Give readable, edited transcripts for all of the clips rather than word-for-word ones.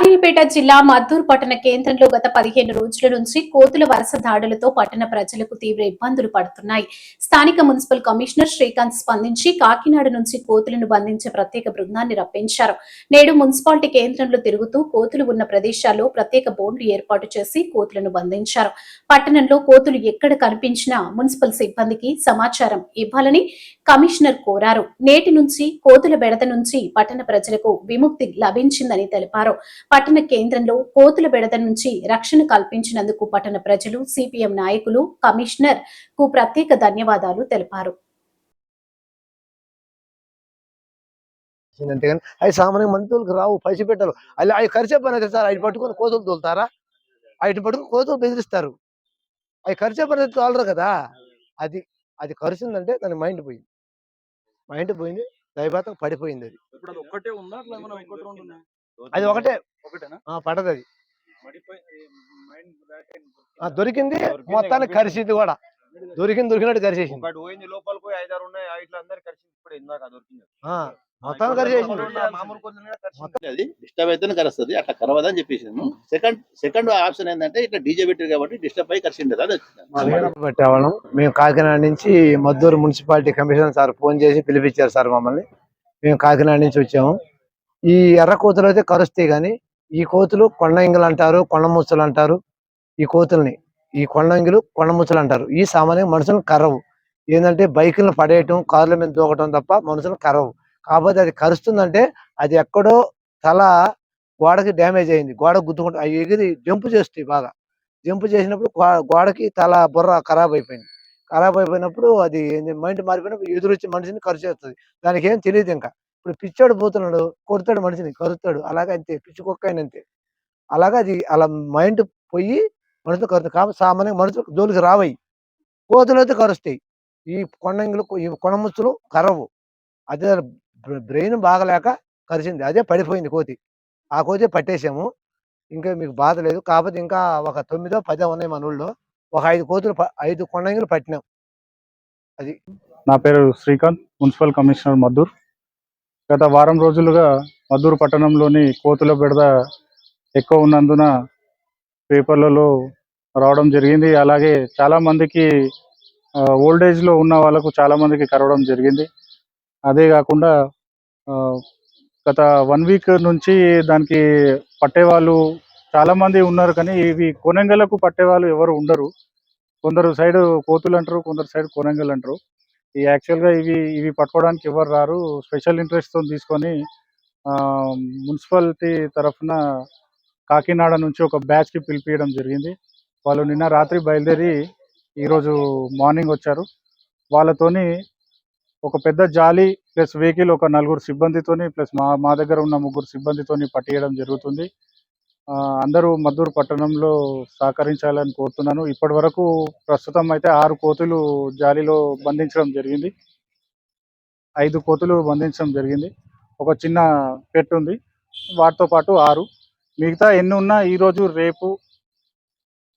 నారాయణపేట జిల్లా మద్దూరు పట్టణ కేంద్రంలో గత 15 రోజుల నుంచి కోతుల వరుస దాడులతో పట్టణ ప్రజలకు తీవ్ర ఇబ్బందులు పడుతున్నాయి. స్థానిక మున్సిపల్ కమిషనర్ శ్రీకాంత్ స్పందించి కాకినాడ నుంచి కోతులను బంధించే ప్రత్యేక బృందాన్ని రప్పించారు. నేడు మున్సిపాలిటీ కేంద్రంలో తిరుగుతూ కోతులు ఉన్న ప్రదేశాల్లో ప్రత్యేక బోన్లు ఏర్పాటు చేసి కోతులను బంధించారు. పట్టణంలో కోతులు ఎక్కడ కనిపించినా మున్సిపల్ సిబ్బందికి సమాచారం ఇవ్వాలని కమిషనర్ కోరారు. నేటి నుంచి కోతుల బెడద నుంచి పట్టణ ప్రజలకు విముక్తి లభించిందని తెలిపారు. పట్టణ కేంద్రంలో కోతుల బెడద నుంచి రక్షణ కల్పించినందుకు పట్టణ ప్రజలు, సిపిఎం నాయకులు కమిషనర్ కు ప్రత్యేక ధన్యవాదాలు తెలిపారు. అవి సామాన్య మంత్రులకు రావు, పైసలు పెట్టారు. అలా అవి ఖర్చు పని అయితే సార్, అవి పట్టుకొని కోతులు తోలుతారా? అవి పట్టుకుని కోతులు బెదిరిస్తారు. అవి ఖర్చు పని అయితే తోలరు కదా. అది అది ఖర్చుందంటే దాని మైండ్ పోయింది, దైవాతం పడిపోయింది. అది ఒకటే పడదు. అది దొరికింది, మొత్తానికి కరిసింది కూడా. దొరికినట్టు కరిసేసింది. మొత్తం డిస్టర్బ్ అయితేనే కరుస్తుంది, అట్లా కరవదని చెప్పేసి. సెకండ్ ఆప్షన్ ఏంటంటే ఇట్లా డీజే పెట్టారు కాబట్టి డిస్టర్బ్ అయ్యి కరిసిండదు. పెట్టేవాళ్ళం మేము. కాకినాడ నుంచి Maddur municipality commissioner sir phone చేసి పిలిపించారు సార్ మమ్మల్ని. మేము కాకినాడ నుంచి వచ్చాము. ఈ ఎర్ర కోతులు అయితే కరుస్తాయి, కానీ ఈ కోతులు కొండ ఇంగులు అంటారు, కొండ ముచ్చలు అంటారు. ఈ కోతుల్ని ఈ కొండ ఇంగులు, కొండ ముచ్చలు అంటారు. ఈ సామాన్య మనుషులను కరవు. ఏంటంటే బైకులను పడేయటం, కార్ల మీద దూకటం తప్ప మనుషులను కరవు. కాకపోతే అది కరుస్తుందంటే అది ఎక్కడో తల గోడకి డ్యామేజ్ అయింది, గోడ గుద్దుకుంటూ అవి ఎగిరి జంపు చేస్తాయి. బాగా జంపు చేసినప్పుడు గోడకి తల బుర్ర ఖరాబ్ అయిపోయింది. ఖరాబ్ అయిపోయినప్పుడు అది మైండ్ మారిపోయినప్పుడు ఎదురొచ్చి మనిషిని ఖర్చు చేస్తుంది. దానికి ఏం తెలియదు. ఇంకా ఇప్పుడు పిచ్చాడు పోతున్నాడు, కొడతాడు మనిషిని, కరుతాడు. అలాగే అంతే, పిచ్చి కుక్క అయిన అంతే. అలాగే అది అలా మైండ్ పోయి మనుషులు కరుతుంది. కాబట్టి సామాన్యంగా మనుషులు జోలికి రావయి, కోతులు అయితే కరుస్తాయి. ఈ కొండంగులు, ఈ కొనముచ్చులు కరవు. అదే బ్రెయిన్ బాగలేక కరిచింది, అదే పడిపోయింది కోతి. ఆ కోతి పట్టేసాము. ఇంకా మీకు బాధ లేదు. కాకపోతే ఇంకా ఒక 9-10 ఉన్నాయి మన ఊళ్ళో. ఒక 5 కొండంగులు పట్టినాం. అది. నా పేరు శ్రీకాంత్, మున్సిపల్ కమిషనర్ మద్దూర్. గత వారం రోజులుగా మద్దూరు పట్టణంలోని కోతుల బెడద ఎక్కువ ఉన్నందున పేపర్లలో రావడం జరిగింది. అలాగే చాలామందికి ఓల్డేజ్లో ఉన్న వాళ్ళకు చాలామందికి కరవడం జరిగింది. అదే కాకుండా గత 1 వీక్ నుంచి దానికి పట్టేవాళ్ళు చాలామంది ఉన్నారు, కానీ ఇవి కొనంగలకు పట్టేవాళ్ళు ఎవరు ఉండరు. కొందరు సైడ్ కోతులు అంటారు, కొందరు సైడ్ కొనంగలు అంటారు. ఈ యాక్చువల్గా ఇవి పట్టుకోవడానికి ఎవరు రారు. స్పెషల్ ఇంట్రెస్ట్తో తీసుకొని మున్సిపాలిటీ తరఫున కాకినాడ నుంచి ఒక బ్యాచ్కి పిలిపించడం జరిగింది. వాళ్ళు నిన్న రాత్రి బయలుదేరి ఈరోజు మార్నింగ్ వచ్చారు. వాళ్ళతోని ఒక పెద్ద జాలి ప్లస్ వెహికల్, ఒక 4 సిబ్బందితోని ప్లస్ మా దగ్గర ఉన్న 3 సిబ్బందితోని పట్టేయడం జరుగుతుంది. అందరూ మద్దూరు పట్టణంలో సహకరించాలని కోరుతున్నాను. ఇప్పటి వరకు ప్రస్తుతం అయితే 6 కోతులు జాలీలో బంధించడం జరిగింది. 5 కోతులు బంధించడం జరిగింది. ఒక చిన్న పెట్ ఉంది, వాటితో పాటు 6. మిగతా ఎన్ని ఉన్నా ఈరోజు రేపు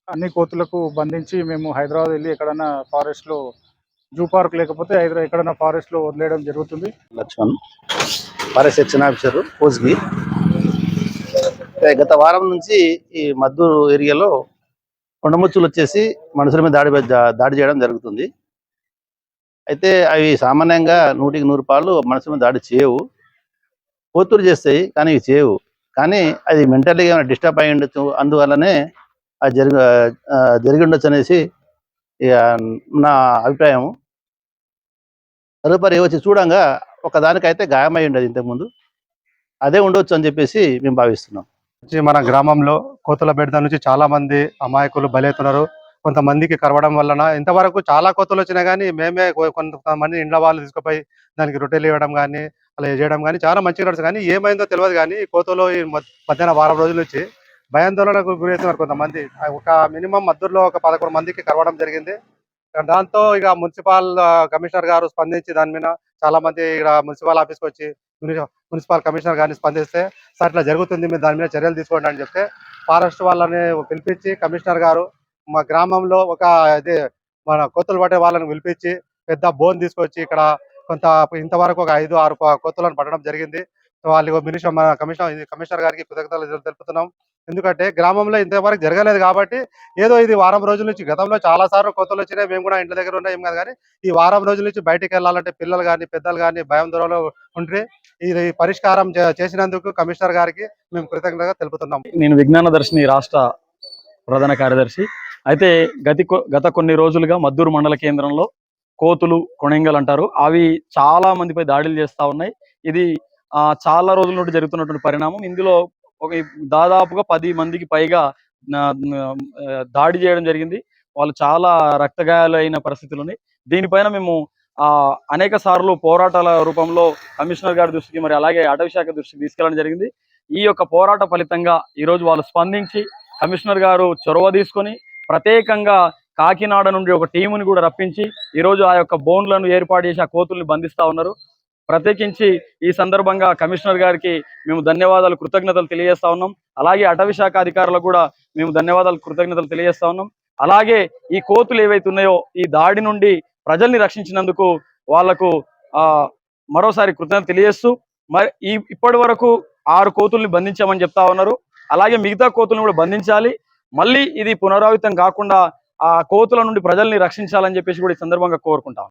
అన్ని కోతులకు బంధించి మేము హైదరాబాద్ వెళ్ళి ఎక్కడన్నా ఫారెస్ట్లో, జూ పార్క్ లేకపోతే ఎక్కడన్నా ఫారెస్ట్లో వదిలేయడం జరుగుతుంది. Lakshman, forest section officer Kosgi. గత వారం నుంచి ఈ మద్దూరు ఏరియాలో కొండముచ్చులు వచ్చేసి మనుషుల మీద దాడి చేయడం జరుగుతుంది. అయితే అవి సామాన్యంగా 100కి 100 పాలు మనుషుల మీద దాడి చేయవు. కోతులు చేస్తాయి కానీ ఇవి చేయవు. కానీ అది మెంటల్గా డిస్టర్బ్ అయి ఉండొచ్చు, అందువల్లనే అది జరిగి ఉండొచ్చు అనేసి నా అభిప్రాయం. తదుపరి వచ్చి చూడంగా ఒకదానికైతే గాయమై ఉండదు ఇంతకుముందు, అదే ఉండొచ్చు అని చెప్పేసి మేము భావిస్తున్నాం. మన గ్రామంలో కోతుల బెడద నుంచి చాలా మంది అమాయకులు బలవుతున్నారు. కొంతమందికి కరవడం వలన ఇంతవరకు చాలా కోతులు వచ్చినా కానీ మేమే కొంతమంది ఇండ్ల వాళ్ళు తీసుకుపోయి దానికి రొట్టెలు ఇవ్వడం కానీ అలా చేయడం కానీ చాలా మంచిగా నడుస్తుంది. కానీ ఏమైందో తెలియదు, కానీ కోతులు ఈ మధ్యాహ్నం వారం రోజుల నుంచి భయాందోళనకు గురవుతున్నారు కొంతమంది. ఒక మినిమం మద్దూరులో ఒక 11 మందికి కరవడం జరిగింది. దాంతో ఇక మున్సిపల్ కమిషనర్ గారు స్పందించి దాని మీద చాలా మంది ఇక్కడ మున్సిపల్ ఆఫీస్కి వచ్చి మున్సిపల్ కమిషనర్ గారిని స్పందిస్తే సార్ ఇట్లా జరుగుతుంది, మీరు దాని మీద చర్యలు తీసుకోండి అని చెప్తే ఫారెస్ట్ వాళ్ళని పిలిపించి కమిషనర్ గారు మా గ్రామంలో ఒక మన కోతులు పట్టే వాళ్ళని పిలిపించి పెద్ద బోన్ తీసుకొచ్చి ఇక్కడ ఇంతవరకు ఒక 5-6 కోతులను పట్టడం జరిగింది. వాళ్ళకి మన కమిషనర్ గారికి కృతజ్ఞతలు తెలుపుతున్నాం. ఎందుకంటే గ్రామంలో ఇంతవరకు జరగలేదు కాబట్టి ఏదో ఇది వారం రోజుల నుంచి, గతంలో చాలా సార్లు కోతలు వచ్చినాయి, మేము కూడా ఇంటి దగ్గర ఉన్నాం కాదు, కానీ ఈ వారం రోజుల నుంచి బయటికి వెళ్ళాలంటే పిల్లలు కానీ పెద్దలు కానీ భయం దూరంలో ఉంటే ఇది పరిష్కారం చేసినందుకు కమిషనర్ గారికి మేము కృతజ్ఞతగా తెలుపుతున్నాం. నేను విజ్ఞాన దర్శిని రాష్ట్ర ప్రధాన కార్యదర్శి. అయితే గత కొన్ని రోజులుగా మద్దూరు మండల కేంద్రంలో కోతులు, కొణింగలు అంటారు, అవి చాలా మందిపై దాడులు చేస్తా ఉన్నాయి. ఇది చాలా రోజుల నుండి జరుగుతున్నటువంటి పరిణామం. ఇందులో దాదాపుగా 10 మందికి పైగా దాడి చేయడం జరిగింది. వాళ్ళు చాలా రక్తగాయాలు అయిన పరిస్థితులు ఉన్నాయి. దీనిపైన మేము అనేక సార్లు పోరాటాల రూపంలో కమిషనర్ గారి దృష్టికి, మరి అలాగే అటవీ శాఖ దృష్టికి తీసుకెళ్ళడం జరిగింది. ఈ యొక్క పోరాట ఫలితంగా ఈరోజు వాళ్ళు స్పందించి కమిషనర్ గారు చొరవ తీసుకొని ప్రత్యేకంగా కాకినాడ నుండి ఒక టీముని కూడా రప్పించి ఈరోజు ఆ యొక్క బోన్లను ఏర్పాటు చేసి ఆ కోతుల్ని బంధిస్తా ఉన్నారు. ప్రత్యేకించి ఈ సందర్భంగా కమిషనర్ గారికి మేము ధన్యవాదాలు, కృతజ్ఞతలు తెలియజేస్తా ఉన్నాం. అలాగే అటవీ శాఖ అధికారులకు కూడా మేము ధన్యవాదాలు, కృతజ్ఞతలు తెలియజేస్తా ఉన్నాం. అలాగే ఈ కోతులు ఏవైతే ఉన్నాయో ఈ దాడి నుండి ప్రజల్ని రక్షించినందుకు వాళ్లకు మరోసారి కృతజ్ఞతలు తెలియజేస్తూ, మరి ఇప్పటి వరకు 6 కోతుల్ని బంధించామని చెప్తా ఉన్నారు. అలాగే మిగతా కోతులను కూడా బంధించాలి, మళ్ళీ ఇది పునరావృతం కాకుండా ఆ కోతుల నుండి ప్రజల్ని రక్షించాలని చెప్పేసి కూడా ఈ సందర్భంగా కోరుకుంటాం.